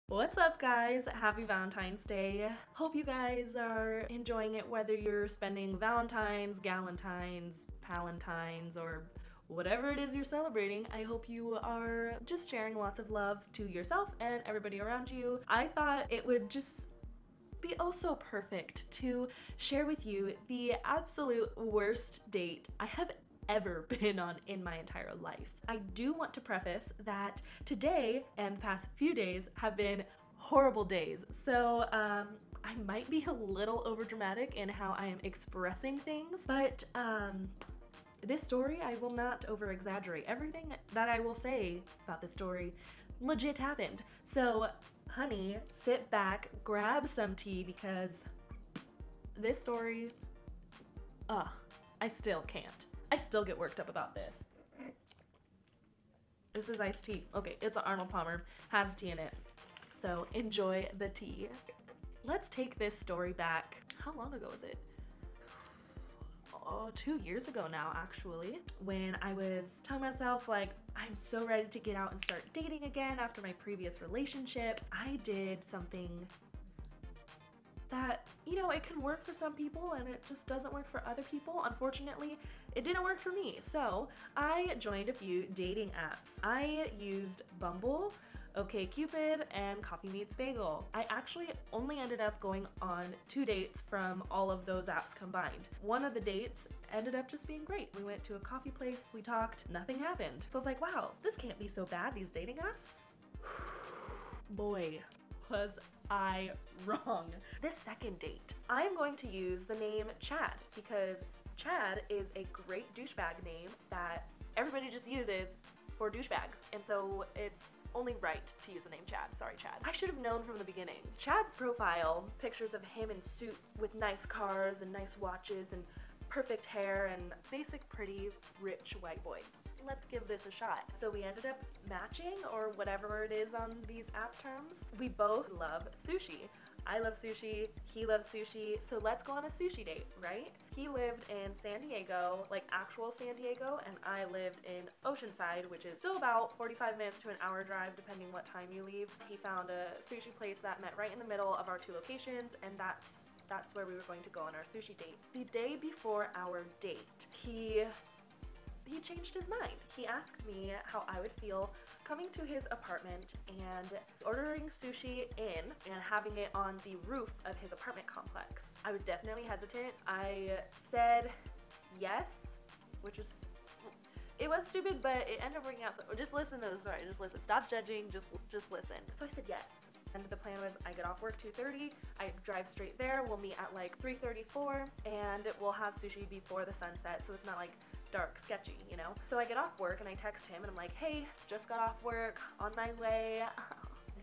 What's up, guys? Happy Valentine's Day. Hope you guys are enjoying it, whether you're spending Valentine's, Galentine's, Palentine's, or whatever it is you're celebrating. I hope you are just sharing lots of love to yourself and everybody around you. I thought it would just be oh so perfect to share with you the absolute worst date I have ever been on in my entire life. I do want to preface that today and the past few days have been horrible days, so I might be a little overdramatic in how I am expressing things, but this story, I will not over exaggerate. Everything that I will say about this story legit happened. So honey, sit back, grab some tea, because this story, I still can't. I still get worked up about this. This is iced tea. Okay, it's an Arnold Palmer, has tea in it. So enjoy the tea. Let's take this story back. How long ago was it? Oh, 2 years ago now, actually, when I was telling myself, like, I'm so ready to get out and start dating again after my previous relationship. I did something that, you know, it can work for some people and it just doesn't work for other people. Unfortunately, it didn't work for me. So I joined a few dating apps. I used Bumble, OkCupid, and Coffee Meets Bagel. I actually only ended up going on 2 dates from all of those apps combined. One of the dates ended up just being great. We went to a coffee place, we talked, nothing happened. So I was like, wow, this can't be so bad, these dating apps. Boy, was I wrong. This second date, I'm going to use the name Chad because Chad is a great douchebag name that everybody just uses for douchebags, and so it's only right to use the name Chad. Sorry, Chad. I should have known from the beginning. Chad's profile, pictures of him in suits with nice cars and nice watches and perfect hair and basic pretty rich white boy. Let's give this a shot. So we ended up matching, or whatever it is on these app terms. We both love sushi. I love sushi, he loves sushi, so let's go on a sushi date, right? He lived in San Diego, like actual San Diego, and I lived in Oceanside, which is still about 45 minutes to an hour drive depending what time you leave. He found a sushi place that met right in the middle of our 2 locations, and that's where we were going to go on our sushi date. The day before our date, he changed his mind. He asked me how I would feel coming to his apartment and ordering sushi in and having it on the roof of his apartment complex. I was definitely hesitant. I said yes, which is, it was stupid, but it ended up working out. So just listen to the story, just listen. Stop judging, just listen. So I said yes. And the plan was I get off work 2:30, I drive straight there, we'll meet at like 3:34, and we'll have sushi before the sunset, so it's not like dark, sketchy, you know? So I get off work and I text him and I'm like, hey, just got off work, on my way.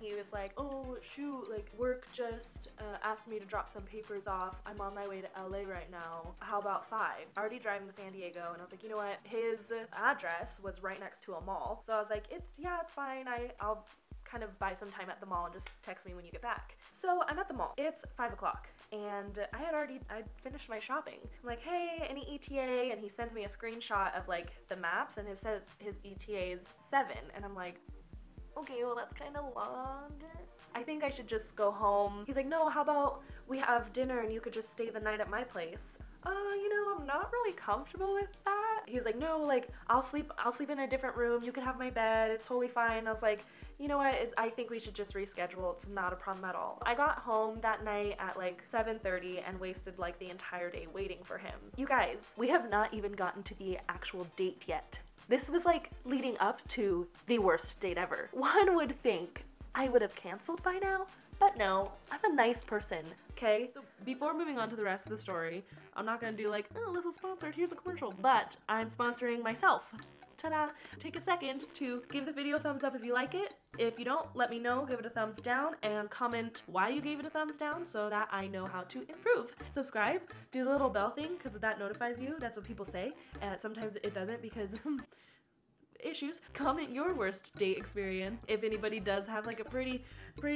He was like, oh shoot, like work just asked me to drop some papers off. I'm on my way to LA right now. How about 5? Already driving to San Diego, and I was like, you know what? His address was right next to a mall. So I was like, it's fine. I'll kind of buy some time at the mall and just text me when you get back. So I'm at the mall. It's 5 o'clock and I finished my shopping. I'm like, hey, any ETA? And he sends me a screenshot of like the maps and it says his ETA is 7. And I'm like, okay, well that's kind of long. I think I should just go home. He's like, no, how about we have dinner and you could just stay the night at my place? You know, I'm not really comfortable with that. He was like, no, like I'll sleep in a different room. You can have my bed. It's totally fine. I was like, you know what? I think we should just reschedule. It's not a problem at all. I got home that night at like 7:30 and wasted like the entire day waiting for him. You guys, we have not even gotten to the actual date yet. This was like leading up to the worst date ever. One would think I would have canceled by now, but no, I'm a nice person, okay? So before moving on to the rest of the story, I'm not gonna do like, oh, this is sponsored, here's a commercial, but I'm sponsoring myself. Ta-da! Take a second to give the video a thumbs up if you like it. If you don't, let me know, give it a thumbs down, and comment why you gave it a thumbs down so that I know how to improve. Subscribe, do the little bell thing, because that notifies you. That's what people say. Sometimes it doesn't because issues. Comment your worst date experience. If anybody does have like a pretty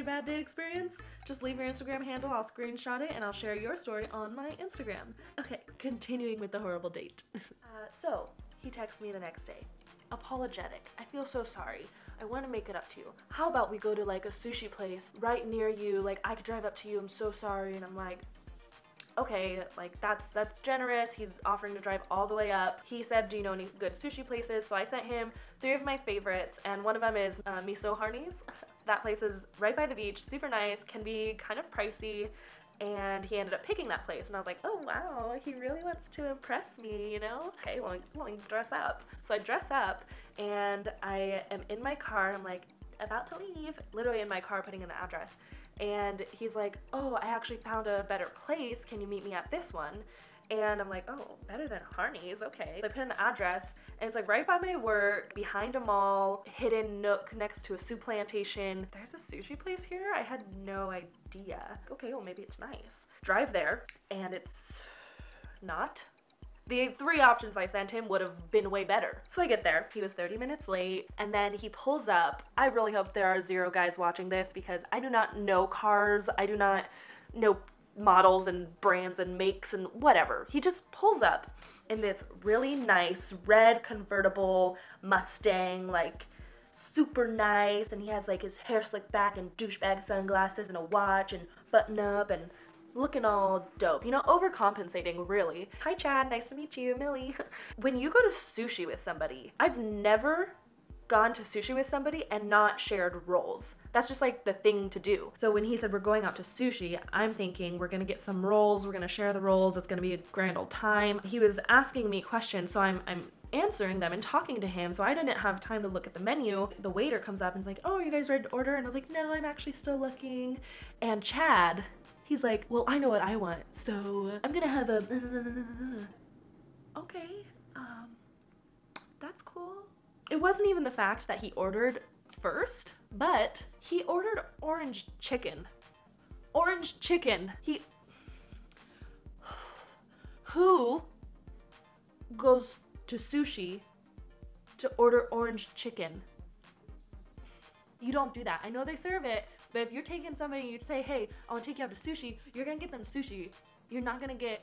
bad date experience, just leave your Instagram handle, I'll screenshot it, and I'll share your story on my Instagram. Okay, continuing with the horrible date. So he texts me the next day. Apologetic. I feel so sorry. I want to make it up to you. How about we go to like a sushi place right near you? Like, I could drive up to you. I'm so sorry. And I'm like, okay, like that's generous. He's offering to drive all the way up. He said, do you know any good sushi places? So I sent him 3 of my favorites, and one of them is Miso Harney's. That place is right by the beach, super nice, can be kind of pricey, and he ended up picking that place. And I was like, oh wow, he really wants to impress me, you know? Okay, well, let me dress up. So I dress up, and I am in my car. I'm like, about to leave, literally in my car putting in the address. And he's like, oh, I actually found a better place. Can you meet me at this one? And I'm like, oh, better than Harney's, okay. So I put in the address, and it's like right by my work, behind a mall, hidden nook next to a soup plantation. There's a sushi place here? I had no idea. Okay, well maybe it's nice. Drive there, and it's not. The 3 options I sent him would have been way better. So I get there, he was 30 minutes late, and then he pulls up. I really hope there are 0 guys watching this, because I do not know cars. I do not know models and brands and makes and whatever. He just pulls up in this really nice red convertible Mustang, like super nice, and he has like his hair slicked back and douchebag sunglasses and a watch and button up and looking all dope, you know, overcompensating really. Hi Chad, nice to meet you, Millie. When you go to sushi with somebody, I've never gone to sushi with somebody and not shared rolls. That's just like the thing to do. So when he said we're going out to sushi, I'm thinking we're gonna get some rolls, we're gonna share the rolls, it's gonna be a grand old time. He was asking me questions, so I'm answering them and talking to him, so I didn't have time to look at the menu. The waiter comes up and is like, oh, you guys ready to order? And I was like, no, I'm actually still looking. And Chad, he's like, well, I know what I want, so I'm gonna have a okay, that's cool. It wasn't even the fact that he ordered first, but he ordered orange chicken. Orange chicken. Who goes to sushi to order orange chicken? You don't do that. I know they serve it, but if you're taking somebody and you say, hey, I want to take you out to sushi, you're gonna get them sushi. You're not gonna get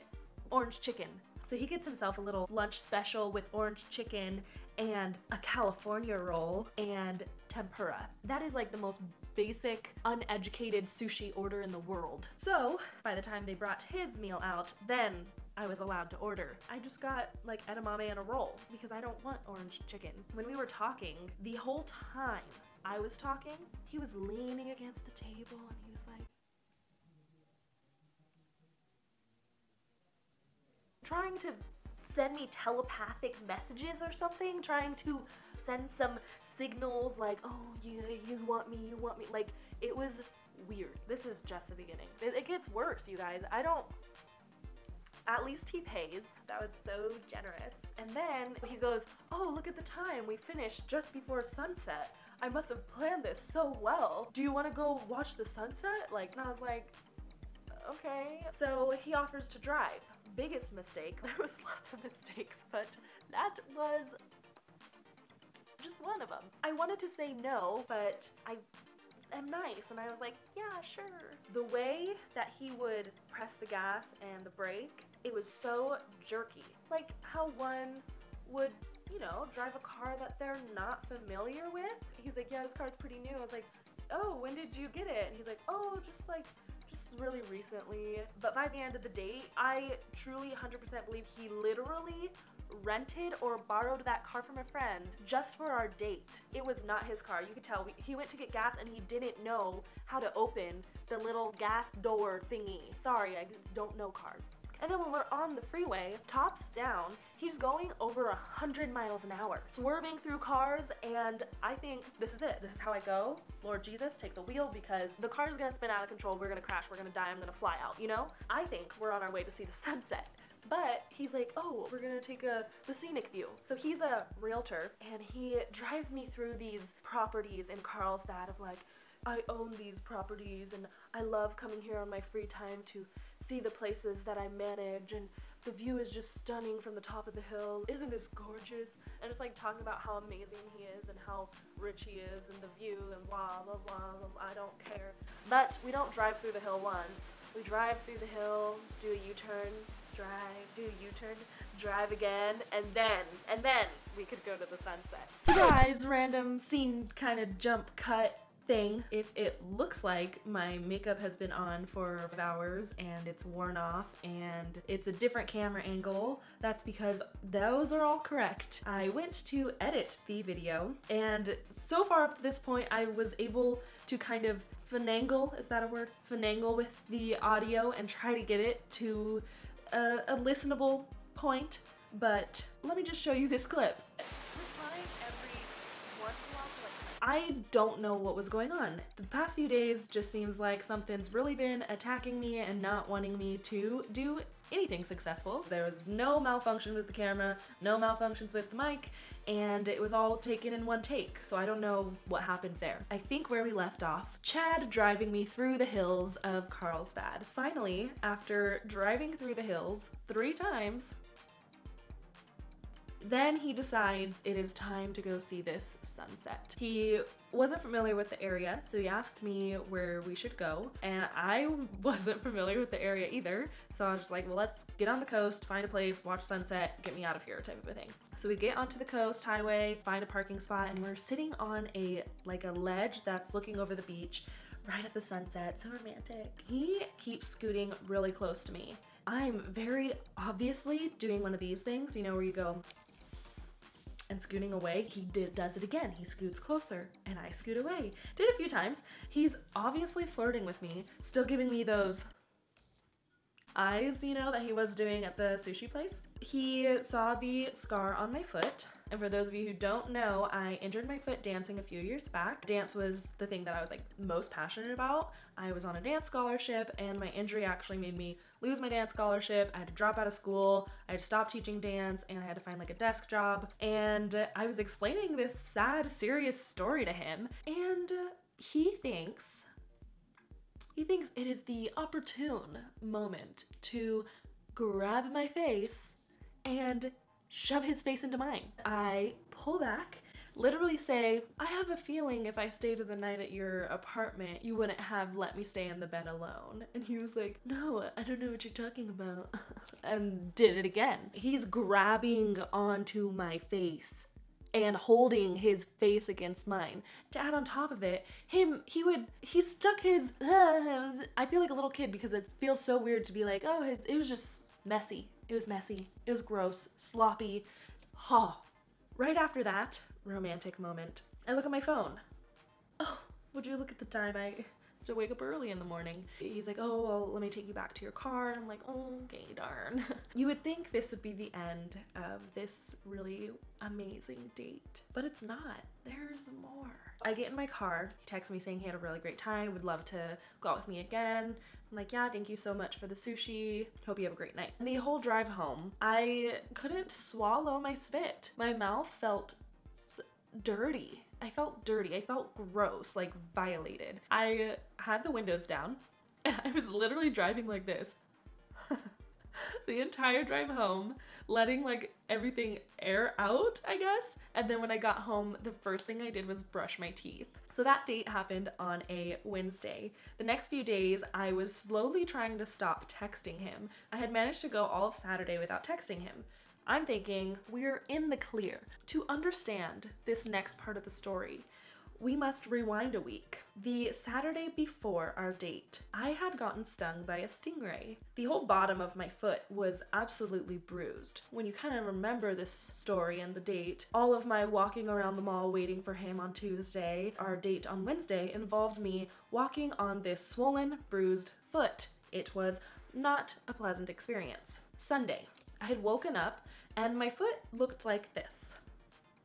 orange chicken. So he gets himself a little lunch special with orange chicken and a California roll and tempura. That is like the most basic, uneducated sushi order in the world. So by the time they brought his meal out, then I was allowed to order. I just got like edamame and a roll because I don't want orange chicken. When we were talking, the whole time I was talking, he was leaning against the table and he was like trying to send me telepathic messages or something, trying to send some signals like, oh yeah, you want me, like it was weird. This is just the beginning. It gets worse, you guys. At least he pays. That was so generous. And then he goes, oh, look at the time, we finished just before sunset. I must have planned this so well. Do you want to go watch the sunset? Like, and I was like, okay. So he offers to drive. Biggest mistake. There was lots of mistakes, but that was just one of them. I wanted to say no, but I am nice, and I was like, yeah, sure. The way that he would press the gas and the brake, it was so jerky. Like how one would, you know, drive a car that they're not familiar with. He's like, yeah, this car's pretty new. I was like, oh, when did you get it? And he's like, oh, just really recently. But by the end of the date, I truly 100% believe he literally rented or borrowed that car from a friend just for our date. It was not his car. You could tell. He went to get gas and he didn't know how to open the little gas door thingy. Sorry, I don't know cars. And then when we're on the freeway, tops down, he's going over 100 miles an hour, swerving through cars, and I think this is it. This is how I go. Lord Jesus, take the wheel because the car's gonna spin out of control. We're gonna crash. We're gonna die. I'm gonna fly out, you know? I think we're on our way to see the sunset. But he's like, oh, we're gonna take the scenic view. So he's a realtor, and he drives me through these properties in Carlsbad of like, I own these properties, and I love coming here on my free time to see the places that I manage, and the view is just stunning from the top of the hill. Isn't this gorgeous? And just like talking about how amazing he is and how rich he is and the view and blah, blah, blah, blah, I don't care. But we don't drive through the hill once. We drive through the hill, do a U-turn, drive, do a U-turn, drive again, and then we could go to the sunset. Surprise, random scene kind of jump cut thing. If it looks like my makeup has been on for hours and it's worn off and it's a different camera angle, that's because those are all correct. I went to edit the video, and so far up to this point I was able to kind of finagle, is that a word? Finagle with the audio and try to get it to a listenable point, but let me just show you this clip. I don't know what was going on. The past few days just seems like something's really been attacking me and not wanting me to do anything successful. There was no malfunction with the camera, no malfunctions with the mic, and it was all taken in one take, so I don't know what happened there. I think where we left off, Chad driving me through the hills of Carlsbad. Finally, after driving through the hills 3 times, then he decides it is time to go see this sunset. He wasn't familiar with the area, so he asked me where we should go, and I wasn't familiar with the area either, so I was just like, well, let's get on the coast, find a place, watch sunset, get me out of here type of a thing. So we get onto the coast highway, find a parking spot, and we're sitting on a ledge that's looking over the beach right at the sunset. So romantic. He keeps scooting really close to me. I'm very obviously doing one of these things, you know, where you go and scooting away. He does it again. He scoots closer and I scoot away. Did a few times. He's obviously flirting with me, still giving me those eyes, you know, that he was doing at the sushi place. He saw the scar on my foot. And for those of you who don't know, I injured my foot dancing a few years back. Dance was the thing that I was like most passionate about. I was on a dance scholarship, and my injury actually made me lose my dance scholarship. I had to drop out of school. I had to stop teaching dance, and I had to find like a desk job. And I was explaining this sad, serious story to him, and he thinks it is the opportune moment to grab my face and shove his face into mine. I pull back, literally say, I have a feeling if I stayed the night at your apartment, you wouldn't have let me stay in the bed alone. And he was like, no, I don't know what you're talking about. And did it again. He's grabbing onto my face and holding his face against mine. To add on top of it, he stuck his, I feel like a little kid because it feels so weird to be like, oh, it was just messy. It was messy. It was gross, sloppy. Right after that romantic moment, I look at my phone. Oh, would you look at the time? I have to wake up early in the morning. He's like, oh, well, let me take you back to your car. And I'm like, oh, okay, darn. You would think this would be the end of this really amazing date, but it's not. There's more. I get in my car. He texts me saying he had a really great time, would love to go out with me again. I'm like, yeah, thank you so much for the sushi. Hope you have a great night. And the whole drive home, I couldn't swallow my spit. My mouth felt dirty. I felt dirty. I felt gross, like violated. I had the windows down and I was literally driving like this the entire drive home, letting like everything air out, I guess. And then when I got home, the first thing I did was brush my teeth. So that date happened on a Wednesday. The next few days, I was slowly trying to stop texting him. I had managed to go all of Saturday without texting him. I'm thinking we're in the clear. To understand this next part of the story, we must rewind a week. The Saturday before our date, I had gotten stung by a stingray. The whole bottom of my foot was absolutely bruised. When you kind of remember this story and the date, all of my walking around the mall waiting for him on Tuesday, our date on Wednesday, involved me walking on this swollen, bruised foot. It was not a pleasant experience. Sunday, I had woken up and my foot looked like this.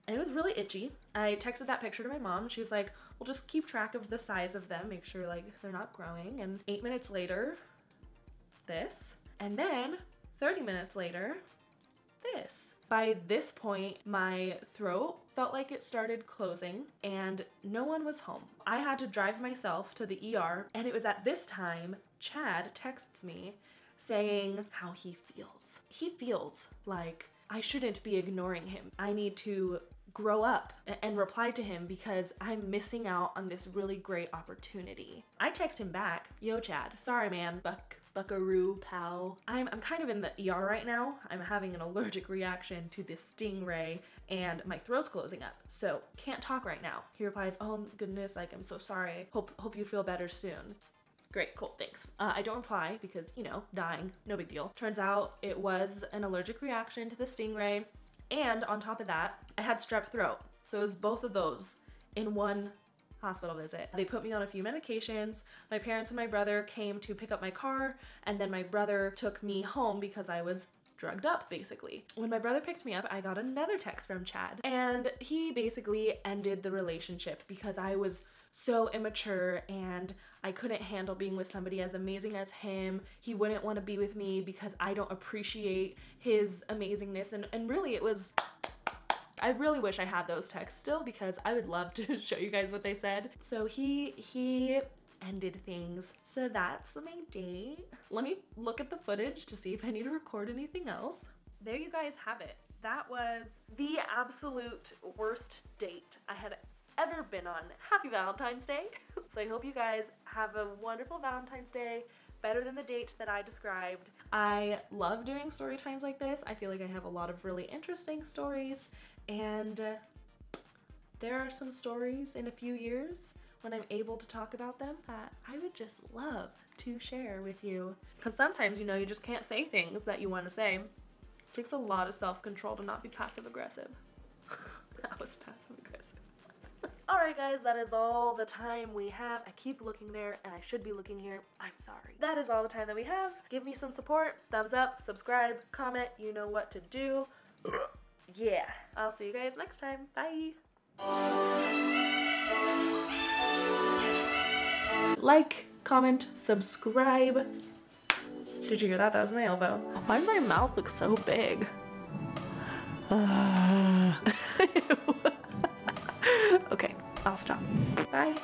And it was really itchy. I texted that picture to my mom. She was like, well, just keep track of the size of them, make sure like they're not growing. And 8 minutes later, this. And then 30 minutes later, this. By this point, my throat felt like it started closing and no one was home. I had to drive myself to the ER, and it was at this time Chad texts me saying how he feels. He feels like I shouldn't be ignoring him. I need to grow up and reply to him because I'm missing out on this really great opportunity. I text him back, yo Chad, sorry man, but Buckaroo pal. I'm kind of in the ER right now. I'm having an allergic reaction to this stingray and my throat's closing up, so can't talk right now. He replies, oh goodness, like I'm so sorry. Hope you feel better soon. Great, cool, thanks. I don't reply because, you know, dying, no big deal. Turns out it was an allergic reaction to the stingray, and on top of that, I had strep throat. So it was both of those in one hospital visit. They put me on a few medications. My parents and my brother came to pick up my car, and then my brother took me home because I was drugged up, basically. When my brother picked me up, I got another text from Chad, and he basically ended the relationship because I was so immature and I couldn't handle being with somebody as amazing as him. He wouldn't want to be with me because I don't appreciate his amazingness, and really it was, I really wish I had those texts still because I would love to show you guys what they said. So he ended things. So that's my date. Let me look at the footage to see if I need to record anything else. There you guys have it. That was the absolute worst date I had ever been on. Happy Valentine's Day. So I hope you guys have a wonderful Valentine's Day, better than the date that I described. I love doing story times like this. I feel like I have a lot of really interesting stories, and there are some stories in a few years when I'm able to talk about them that I would just love to share with you. Because sometimes, you know, you just can't say things that you want to say. It takes a lot of self-control to not be passive-aggressive. That was passive-aggressive. Alright guys, that is all the time we have. I keep looking there and I should be looking here. I'm sorry. That is all the time that we have. Give me some support, thumbs up, subscribe, comment, you know what to do. Yeah, I'll see you guys next time. Bye. Like, comment, subscribe. Did you hear that? That was my elbow. Why does my mouth look so big? Okay, I'll stop. Bye.